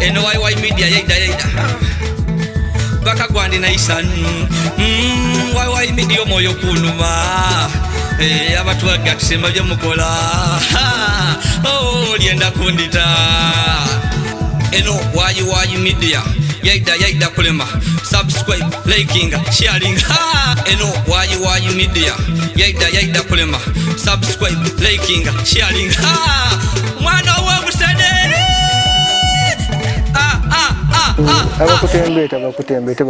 eno YY Media yaida baka gwandi naisan YY Media moyo kunuma abantu agatusema byo mukola lienda kundita eno YY Media yaida kulema subscribe liking sharing eno YY Media yaida kulema subscribe liking sharing mwana wa musane abakutembeta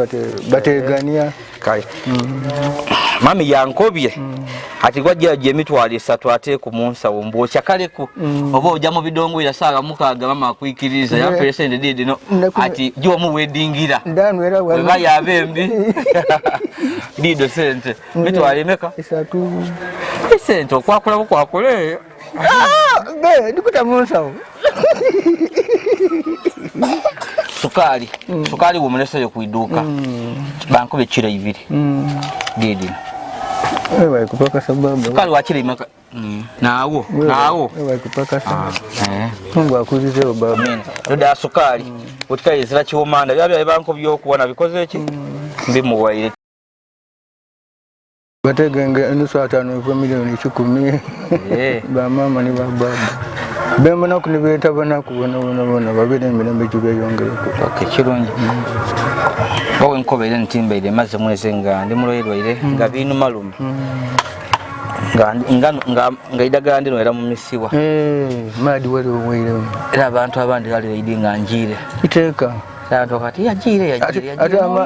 bategania kai mami yankobye ati gwajja je mitwali 3 ate ku munsa wombo chakaleku oba ojja mu bidongo ya saga mukaga mama akuikiriza ya present did no ati jo mu weddingira ndanwera wa ya bembi dido sente mitwali meka 3 sente okwakula kwakule be ndikuta munsa sukali wumulesa yo kuiduka banko bechira ibiri didi ewa kupaka sababu sukali wachira imaka nawo ewa kupaka sababu Mungu akuzize baba amen ndoda sukali utikayizira chiomanda byabya banko byokuwana bikoze ki mbimuwaire bategenge nusu 5 milioni 10 ba mama ni baba bemona kunibeta bana kubona babire mirembe jube yongere okay kirungi bawe nkobere ntimbeire maze mweze nga ndi muloyirwaire nga binu malume nga idaga ndino era mu misiwa madi wali wire era abantu abandi bali idinga njire iteka santo kati yajire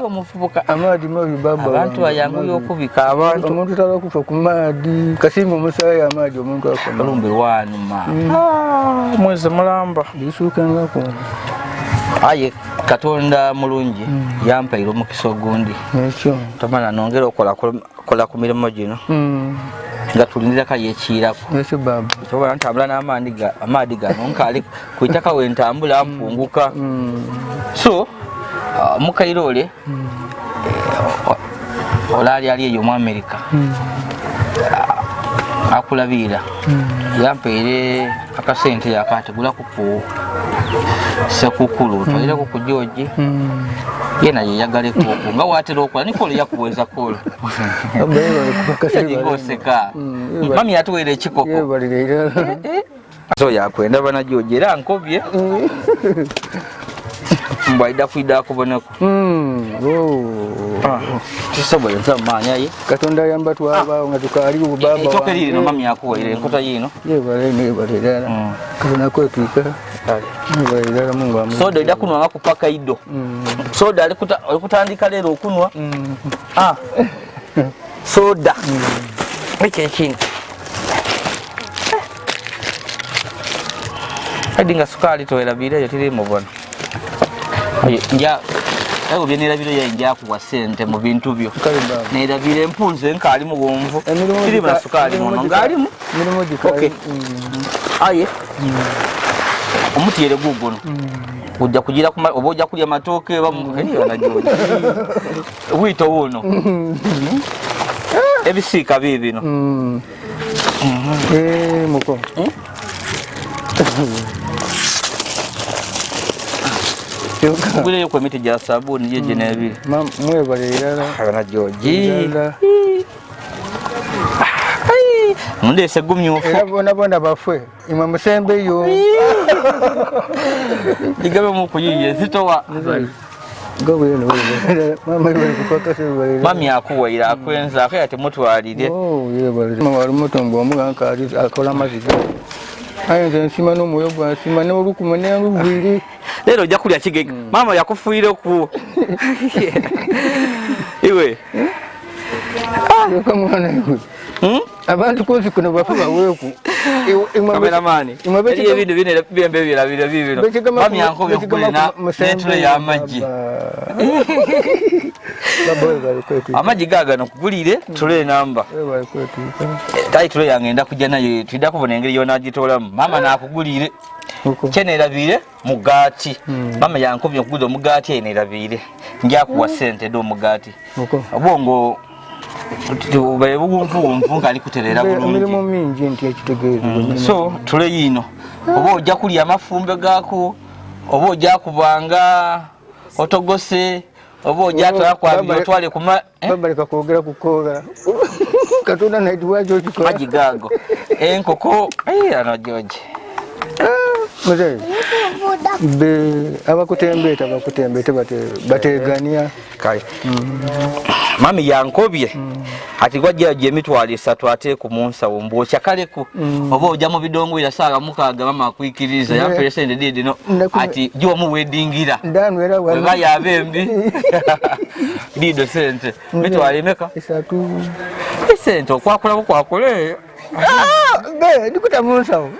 omufubuka amadi mabi baba abantu bayangu yokubika abantu omuntu tala kufa ku madi kasimu musaya amadi omuntu akoma lumbe wanuma mweze mulamba bisuka ngako aye katonda mulungi yampaire omukiso gundi ekyo tamana nongera okola ku mirimo gino nga tulindira ka yekirako ekyo baba toba ntambula n'amadi gano nkali kuitaka wentambula mpunguka so mukairole olali ali eyo mu America akulabira yampaire akasente yakategula ku sekukulu toyira ku George yena yeyagale ko nga watero okola nikole yakuweza kola ngoseka mami atuwere ekikoko so yakwenda bana George era nkobye mbaida kuida kubonako tisoboye zamanya ye katonda yamba twaba nga tukali baba tokeri no mami yakuwere nkota yino yebale dala kana kwetwika dala Mungu amu soda ida kunwa kupaka ido soda alikutandika lero okunwa soda eke chini adinga sukali toera bire yotiri mubona nja ayo byenera biro yanja kuwa sente mu bintu byo nera bire mpunze nkali mu bumvu kiri bra sukali mono ngali mu mirimo gikali aye omutiyere gugono ujja kugira oboja kulya matoke bamukeni banajoje wito wono ebisika bibino muko Ngule yuko miti ja sabuni yeje na bibiri mwe balera abana joji munde segumyofo bona bafwe imwe musembe yo igabe mu kuyiye zitowa gawe no mama yari kupaka se balera mami akuwaira akwenza akayate mutwalire yebale mama wali mutombo omuganka ali akola maziga ayenze nsima no moyo bwa nsima ne olukumane ngubiri lero ojja kulya kigega mama yakufuire ku iwe kamwana iwe abantu kozi kuno bafuba weku kameramani eriye bintu bine bembe birabira bibino mami yankobye kulina netule ya maji amaji gaga no kugulire tule namba tai tule yangenda kujja nayo twida kubona engeri yona agitolamu mama nakugulire kyenerabire mugati mama yankobye okuguza omugati enerabire njja kuwa sente do mugati obongo tubaye bugumvu ngali kuterera bulungi mirimo mingi nti ekitegeeza so tule yino oba ojja kulya amafumbe gaako oba ojja kubanga otogose oba ojja twakwabira otwale kuma baba leka kwogera kukola Katonda naidwajo kikola majigago enkoko ano George mzee be abakutembeta bategania kale mami yankobye ati gwajja je emitwalo 3 ate ku munsawo mbwocha kaleku oba ojja mu bidongo ya saaga mukaaga mama akwikiriza ya present didi no ati jo mu weddingira ndanu era wa ya bembi dido sente mitwalo emeka 3 sente okwakula bukwakule be ndikuta munsawo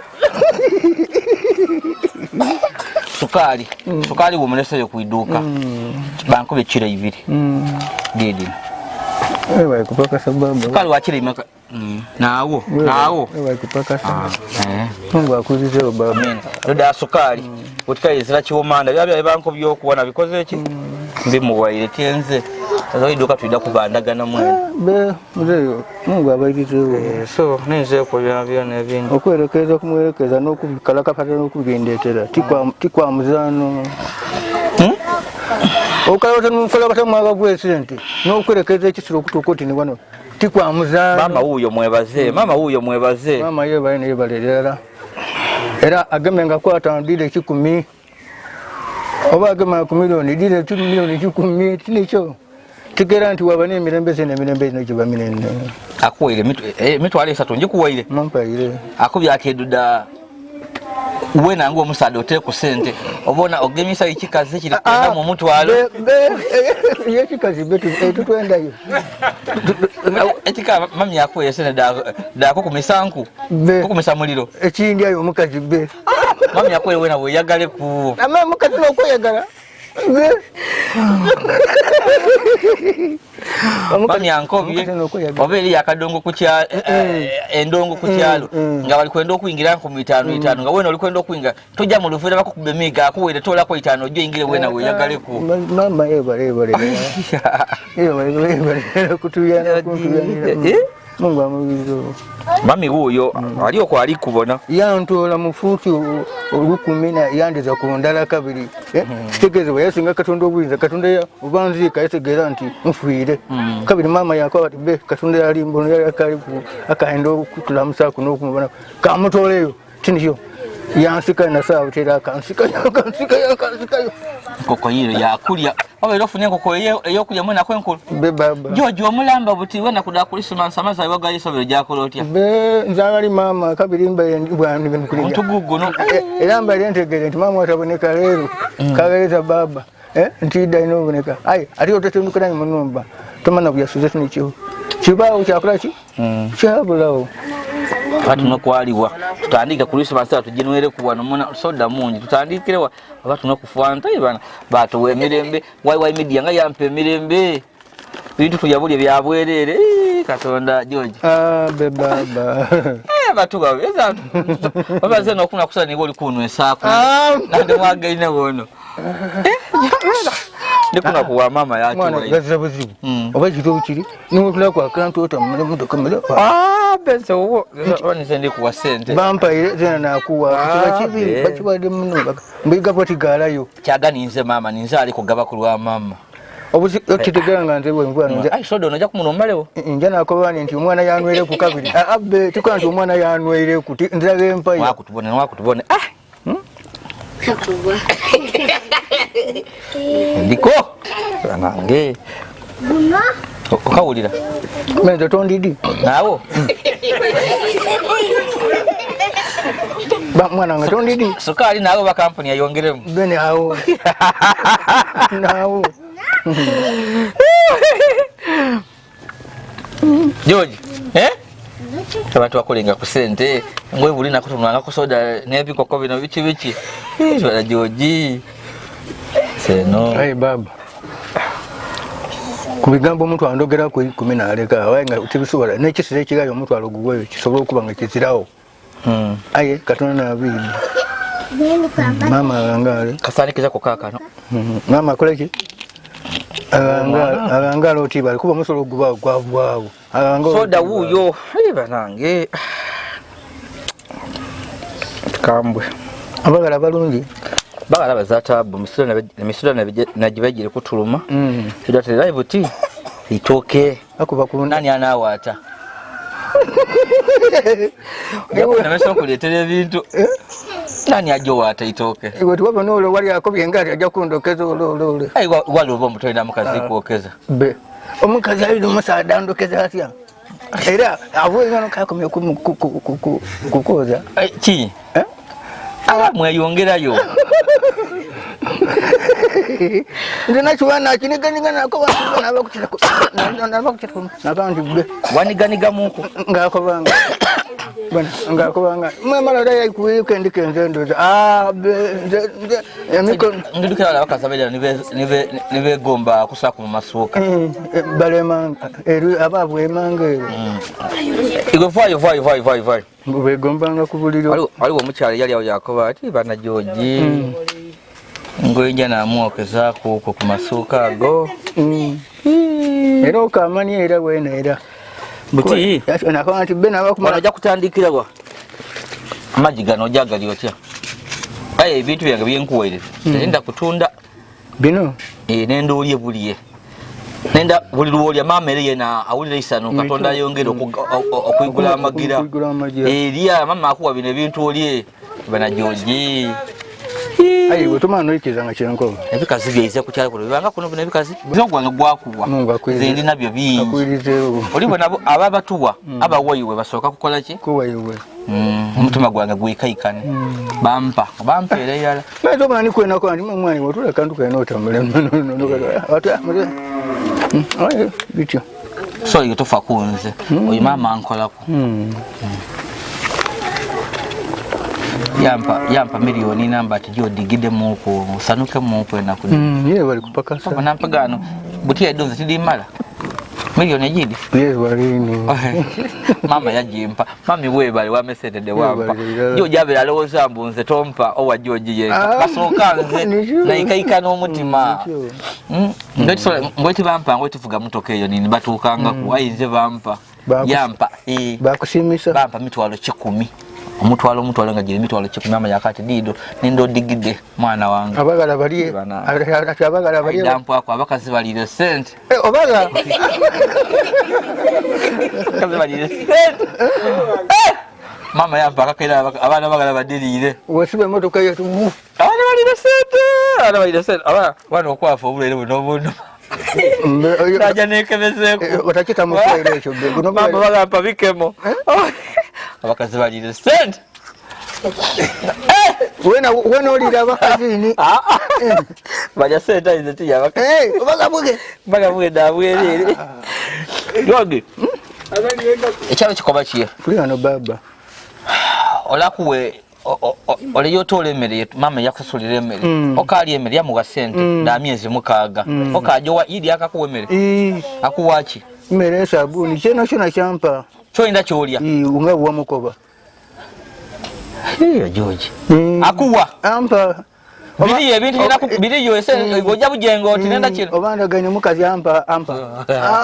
sukali wumuleseyo kuiduka banko bechira ibiri didi ewa kupaka sababu sukali wachira imaka nawo ewa kupaka sababu Mungu akuzize baba ndoda sukali utikayizira chiwomanda byabya banko byokuwana bikoze eki mbimuwaire tenze azoiduka tuida kubandagana mwe be muzeyo Mungu abayizeyo so neze ko byabya nebindi okwerekeza kumwerekeza nokubikala kapata nokugendetera tikwa muzano okayota nukola batamwaga gwesente nokwerekeza ekisiro kutukoti ni wano tikwa muzano mama huyo mwebaze mama yeba ne balera era agamenga kwata ndile 10 oba agema ku milioni ndile 2 milioni 10 tinicho tigera nti wabane mirembeze nekiba minene akuwaire mitwalo 3 nje kuwaire mampa ile akubya ateduda wena ngo musado ote ku sente obona ogemisa ikikazi kiri kwenda mu mutwalo yekikazi betu tutwendayo etika mami yakwe yesene da ko kumisanku ko kumisa muliro ekindi ayo mukazi be mami yakwe wena we yagale ku ama mukazi no yagala mami yankobye obeli yakadongo kucha endongo kuchalo nga bali kwenda okuingira ku 5 nga wena oli kwenda okuinga tojja mu lufera bakukubemiga akuwere tola ko 5 ojo ingire wena we yagale ku mama ebale kutuyana Mungu amubizo mami huyo aliyoko ali kubona yantola mufuti olukumina yandeza ku ndala kabiri kitegezo yasinga Katonda obuyinza Katonda ya ubanzika yategera nti mfuire kabiri mama yakwa ati be Katonda yali mbono yali akalibu akaendo kutulamusa kuno kumubona kamutoleyo tinjo yansika na sawa tera kansika koko yiro yakulya oba erofunya koko eyo kulya mwana kwenkulu be baba jojo omulamba buti wena kuda kulisuma nsamaza iwaga yisobero jakolotya be nzali mama kabiri mbaye ndibwani benkulya ntugugu no elamba lentegere nti mama wataboneka lero kagereza baba ntida inoboneka ai ati otetemukana mu numba tomana kuyasuza tinicho kibao kyakula ki kyabulawo Watu nokwaliwa tutandika kulisa basa tujenwere kuwana mona soda mungi tutandikirewa abantu nokufuanta ibana batu wemirembe wai media nga yampe mirembe bintu tuyabulye byabwerere Katonda George baba batu baweza babaze nokuna kusana ngoli kunwe sako nande mwagaine wono ndikuna kuwa mama yake mwana gazabuzibu obajito ukiri niwe kulakwa kantu otamule muto kamele bense uwo wani sende kuwa sente bampa ile zena nakuwa kibachibi bachibade muno mbiga poti galayo kyaga ninze mama ninze ali kugaba kulwa mama obuzi okitegera nga nze bwe ngwana ai sodo noja kumunomalewo njana akobani nti omwana yanwere ku kabiri abbe tikwa nti omwana yanwere ku nziraga empaya wakutubone ndiko nange okawulira menzo tondidi nawo ba mwana nga tondidi sukali nawo ba company ayongeremu bene awo nawo George abantu bakolenga ku sente ngwe buli nakutumanga ku soda nebikoko bino bichi bala George seno ai baba kubigambo omuntu andogera ku 10 aleka wayenga utibisobola nekisire kigayo omuntu alogugweyo kisobola okubanga kizirawo aye Katonda nabidi mama angale kasani kiza kokaka no mama koleki angale otibali kuba musolo guba gwavwawo soda wuyo banange kambwe abagala balungi bagala bazatabu misula najibajire kutuluma tudate live ti itoke akuba ku nani anawaata Yako namesha kuletea ebintu nani ajowaata itoke iwe tuwaba nolo wali akobye ngari ajja kundokeza ololo ai wali obo mutwenda mukazi kuokeza be omukazi ali musaada ndokeza atya era avo ingano kakomye kukoza ki mweyongerayo ndina chuana kiniganiga nako nabakuchira nabantu be waniganiga muko ngako banga bwana ngako banga mama la ya kuweka ndike nzendoza emiko ndikala bakasabela nibe gomba kusaka mu masuka balemanga eri ababu emange igo vai bwe gombanga kubuliro waliwo omukyala yali awo yakoba ati bana George ngoyinja namuokeza kuko ku masuka ago era okamani era wena era buti nakona ati bena bakumala ajja kutandikira kwa amaji gano jagali otya aye ebintu byange byenkuwaire nenda kutunda bino nenda olye buliye nenda buli luwolya mama ere yena awulira isano katonda yongera okuyigula amagira eriya mama akuwa bino ebintu olye bana George ayi wetumano ikizanga chenko ebikazi byaize kukyala kuno bibanga kuno bino ebikazi bino gwanga gwakuwa zendi nabyo bingi akwirizeewo olibo nabo ababatuwa abawayiwe basoka kukola ki kuwayiwe omutima gwanga gwikaikane bampa era yala mezo mani kwena kwa ndi mwani wotula kandu kaino otambule watu amule ayi bityo so yotofa kunze oyi mama ankolako yampa milioni namba tijo digide muko sanuke muko na kudi ye bali kupaka sana bana mpagano buti edonze tidi mala milioni jidi ye walini mama yajimpa mami webali wamesetede wampa jo jabe aloza mbunze tompa owa George ye basokanze na ikaika no mutima ngoti bampa ngoti fuga mutokeyo nini batukanga ku ayinze bampa yampa bakusimisa bampa mitwalo 10 omutwalo nga jiri mitwalo 10 mama yakati dido nindo digide mwana wangu abagala baliye abagala baliye dampo ako abakazi balire sente obaga kazi balire sente mama yampa akakira abana bagala badirire wesibe motoka yetu abana balire sente wana okwafa obulere buno Raja nekebezeko otakita mufire ekyo guno mama bagamba bikemo abakazi balire sente wena olira abakazini baja sente izeti yabaka bagabuge dabwerere yoge ekyalo kikoba kiye tuli hano baba olakuwe ole yotola emmere mama yakusulira emmere okali emmere yamuwa sente na myezi 6 okajowa idi akakuwa emmere akuwaki mmere sabuni kyeno kyona kyampa kyoyinda kyolya unga buwa mukoba George akuwa ampa bili ebintu bili yose goja bujengo tinenda kino obanda ganye mukazi ampa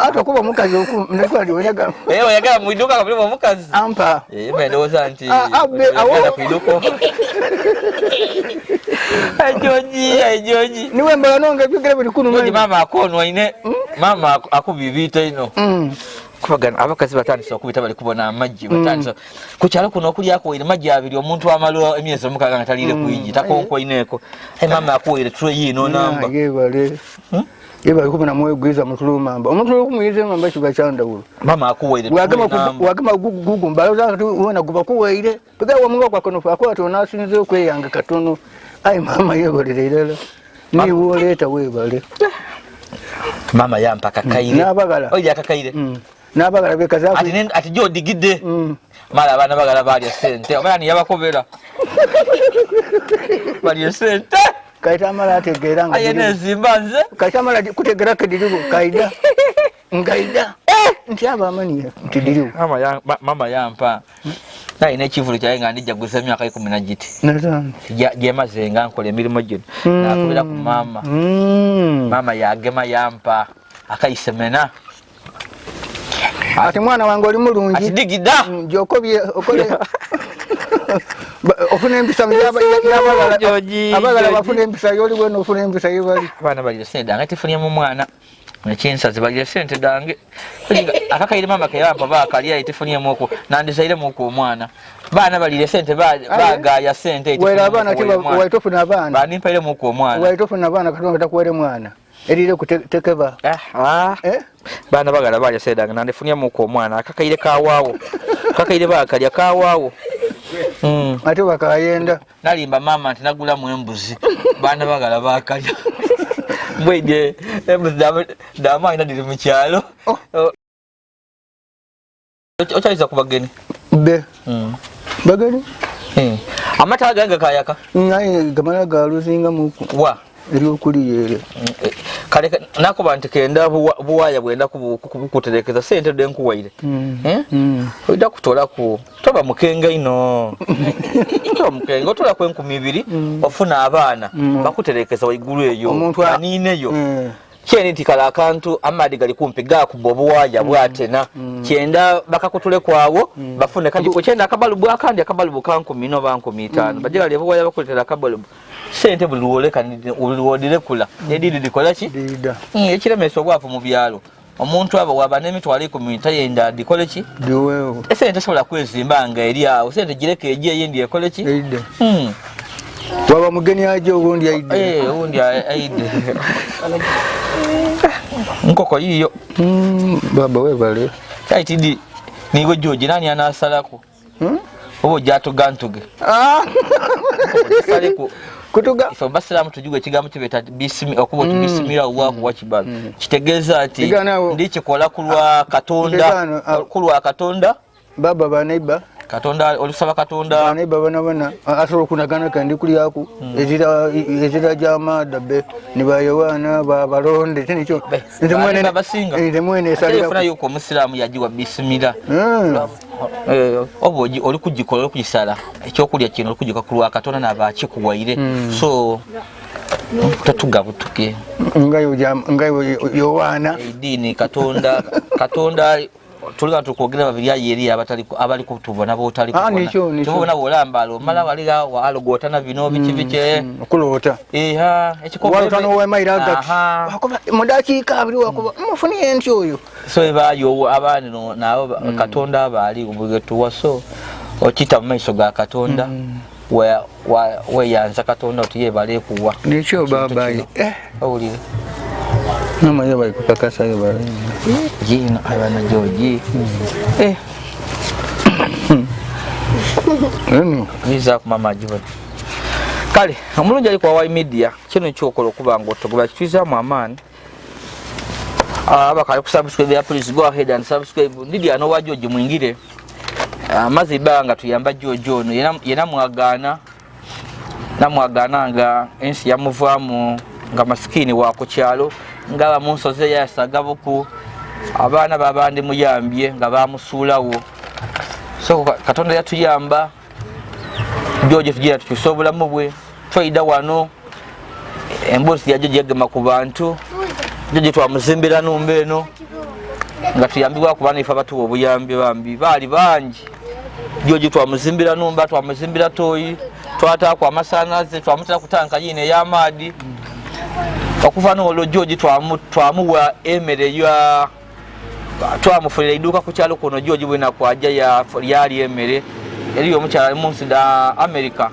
hata kuba mukazi oku ndakali onyaga oyagala muiduka kabili mukazi ampa mendoza anti agala kuiduko George niwe mbala nonga bigere buli kunu mama akonwa ine mama akubibita ino kubagana abakazi batandise okubita bali kubona amajji batandise kukyalo kuno okuli akoyire majji abiri omuntu amalo emyezi 6 nga talire kuyiji takonko ineko mama akoyire tro yino namba yebali kubona mwegwiza mutulumamba omuntu okumuyize ngamba kiba kyandawulo mama akoyire wagama gugu mbalo zakati ubona guba kuwayire pega wamunga kwa kono kwa tona sinze okweyanga katono ai mama yebolere ilala ni woleta webale mama yampa kakaire nabagala oya kakaire nabagala bekaza ati jo digide mala abana bagala bali sente omani yabakobera bali sente kaita mala ategeranga ayene zimbanze kaita mala kutegera kedirigo kaida ngaida ntiaba amani tidirigo mama yampa na ine chivulu cha nga ndija gusa myaka 10 giti nazana jema zenga nkole milimo gino nakubira ku mama mama yagema yampa akaisemena ati mwana wangu oli mulungi ati digida jokobye okole ofuna empisa abagala bafuna empisa yoli bweno ofuna empisa yebali abaana balire sente dange tifunye mu mwana nekinsazi balire sente dange akakaire mama kayampa bakalya itifunye muko nandizaire muko omwana baana balire sente bagaya sente wera abaana tiba waitofuna abaana banimpaire muko omwana waitofuna abaana katonda takuwere mwana erire kutekeba baana bagala balya sente dange nandifunye muko omwana akakaire kawaawo akakaire bakalya kawaawo ate bakayenda nalimba mama nti nagula mu embuzi baana bagala bakalya mbwede embuzi damaina diri mu kyalo okyaliza ku bageni be bageni amata gange kayaka naye gamala galuzinga muku wa eryokuliyere kale nakuba nti kenda buwaya bwenda kubukuterekeza sente denkuwaire oida kutolaku toba mukenga ino toba mukenga otola ku 2,000 ofuna abaana bakuterekeza waigulu eyo anineyo kyeni nti kala akantu amadi gali kumpi gakuba obuwaya bwatena kyenda bakakutule kwawo bafune kati kukyenda akabalubu akandi akabalubu ka 10 no ba 15 bajja lye buwaya bakuletera akabalubu sente buluoleka uluodire kula nedidi dikola ki dida ekiremeso bwafu mu byalo omuntu aba waba n'emitwalo 10 yenda dikole ki diwewo sente sobola kwezimbanga eri awo sente gireke eje yendi ekole ki eide waba mugeni aje ubundi aide ubundi aide nkoko yiyo baba webale kaitidi niwe George nani anasalako obo jato gantuge saleko kutuga ifa basiramu tujuge kigambo kibeta bisimi okubo bisimira uwako wakibalo kitegeza ati ndichi kola kulwa katonda baba banaiba katonda olusaba katonda banaiba bana asoro kunagana kandi kuli yaku ezira jamada be nibayewana baronde tinicho ndemwene basinga ndemwene salira funa yuko musiramu yajiwa bisimira oboji oli kujikola oli kujisala ekyokulya kino oli kujika kulwa katonda nabachi kuwaire so tatuga butuke ngayo yowana edini katonda tuliga tukogera babiri ayeri abali kutubona botali kubona tubona bolambalo mala waliga walogotana bino bikiviche kulota ekikobwa wa mairaga wakoba mudakika abiri wakoba mufuni entyo oyo so ebayo abani nabo katonda abali ubugetu waso okita maiso ga katonda we yanza katonda otiye bale kuwa nicho baba oli mama yaba ikukakasa yaba jina abana George niza ku mama George kale omulungi ali kwa Wai Media kino kyokola okubanga otogoba kitwiza mu amani abakali ku subscribe please go ahead and subscribe ndidi ano wa George mwingire amazibanga tuyamba George ono yena mwagana nga ensi yamuvamu nga maskini wa ku kyalo ngaba munsoze yasagabuku abaana babandi muyambye nga bamusulawo so katonda yatuyamba George tugira tukisobula mubwe twaida wano embozi yaje yagema ku bantu George twamuzimbira numbe eno nga tuyambibwa ku bana ifa batu obuyambi bambi bali banji George twamuzimbira numba twamuzimbira toyi twata kwa masanaze twamutira kutanka yine ya madi bakuvana olo George twamuwa emere ya twamufulira iduka ku kyalo kono George bwena kwaja ya yali emere eriyo mukyala munsi da America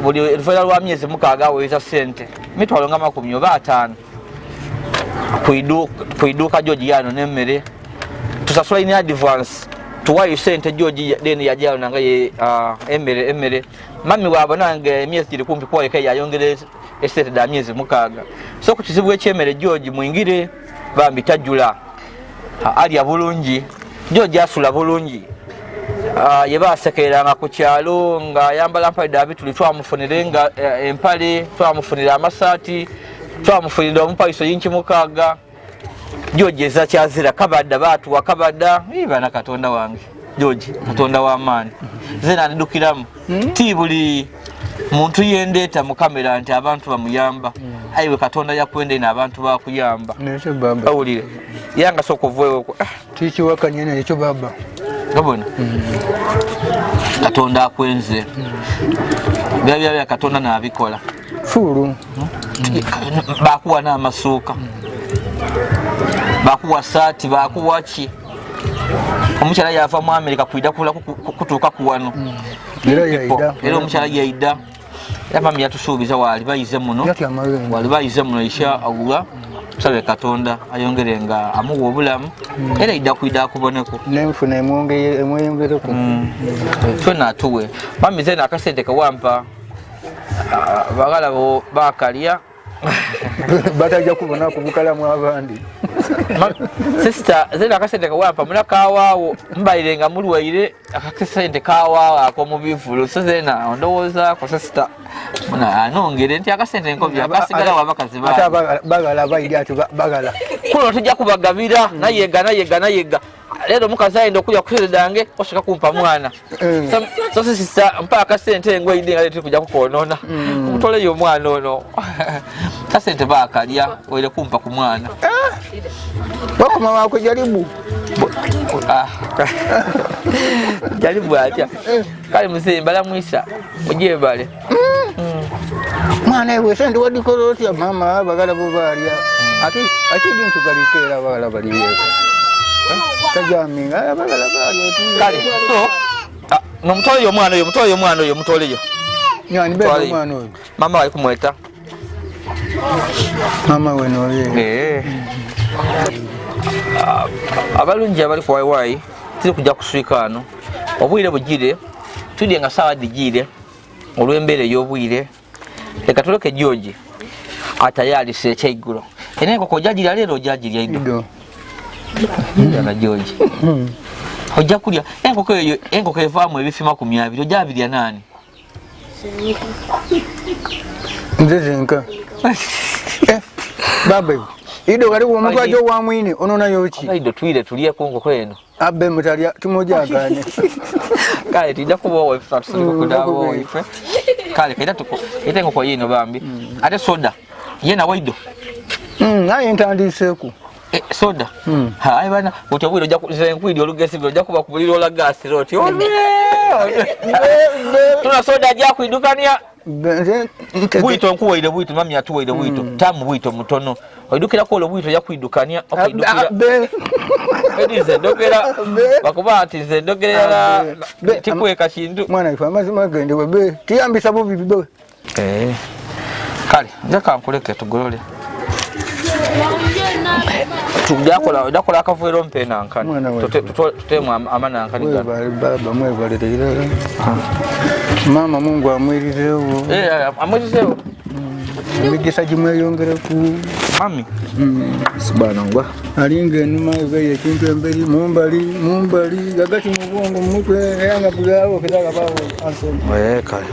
buli rufera lwa myezi mukaga weza sente mitwalo nga 15 kuiduka George yano nemere tusasula in advance tuwayo sente George deni yajalo nanga ye emere mami wabo nange myezi giri kumpi kwa yake yayongere esete da myezi mukaga so kukizibu ekyemere George mwingire bambi tajula ali abulungi George asula bulungi yebasekeranga ku kyalo nga yambala mpale dabi tulitwamufunira empale twamufunira amasati twamufunira omupaiso yinki mukaga George eza kyazira kabadda batu wakabadda bana katonda wange George katonda wa amani zena ndukiramu tibuli muntu yendeta mu kamera nti abantu bamuyamba aiwe katonda yakwende na abantu bakuyamba necho baba awulire yanga sokovwewe tichi wakanyene echo baba Kabona Katonda akwenze bya Katonda nabikola fulu bakuwa n'amasuuka bakuwa saati bakuwa ki omukyala yava mu America kwida kutuuka ku wano era omukyala yaida mami yatusuubiza wali bayize muno isha awula tusabe Katonda ayongerenga amuwa obulamu era idda kwida akuboneko nenfuna emweyongereko twena atuwe mami zena akasente kawampa bagala bo bakalya batajja kubona kubukalamu abandi sister zena akasente kawampa mulaka waawo mbayirenga mulwaire akasente kawaawo akomubivulo so zena ondowooza ko sister muna anongere nti akasente nkobya akasigala wabakazi ba bagala bayidi ati bagala kuno tujja kubagabira nayega lero mukazi ayenda okuja kusedange oshaka kumpa mwana so sister mpa akasente ngwe idinga leti kujja kukonona mutole yo mwana ono kasente bakalya wele kumpa ku mwana bakoma wako jaribu jaribu atya kale muzimba la mwisa mujebale mwana ewe sente wadikolo otya mama bagala bo balya ati dintu galikera bagala baliyeko tajaminga bagala balya kale so no mutole yo mwana oyo mutole yo nyani bebe mwana oyo mama wali kumweta mama weno ye abalungi abali ku waiwai tiri kujja kuswika ano obwire bugire tudye nga sawa digire olw'embeera ey'obwire leka tuloke George atayalise ekyeiggulo era enkoko ojagirya leero ojagirya ido na George ojja kulya enkoko evaamu ebifima 200 ojabirya nani nze zenka baba ido kali omuntu ajo wa mwine onona yoki ido twire tuliye kunkoko eno abbe mutalya timojagane kale tinda kubowa ifatuliko kudawo ife kale kaida tuko ite nkoko yino bambi ate soda yena waido naye ntandiseku soda hai bana utobwiro ojja kuzenkwidi olugesi ojja kuba kubulira ola gas roti tuna soda ajja kuidukania bwito nkuwaire bwito mami atuwaire bwito tamu bwito mutono oidukira ko lo bwito yakwidukania okaidukira edize dokera bakuba ati ze dokera tikweka kintu mwana ifa mazima gende webe tiyambisa bubi bibe kale njaka nkuleke tugolole tudakola akavuero mpena nkani tutemu amana nkani baba mwevalira mama Mungu amwirizewo amwirizewo emigisa gimweyongereku mami sibana ngwa alinga enuma ebe ekintu emberi mumbali gagati mu bwongo mutwe yanga bulawo kitaga bawo ansoma kale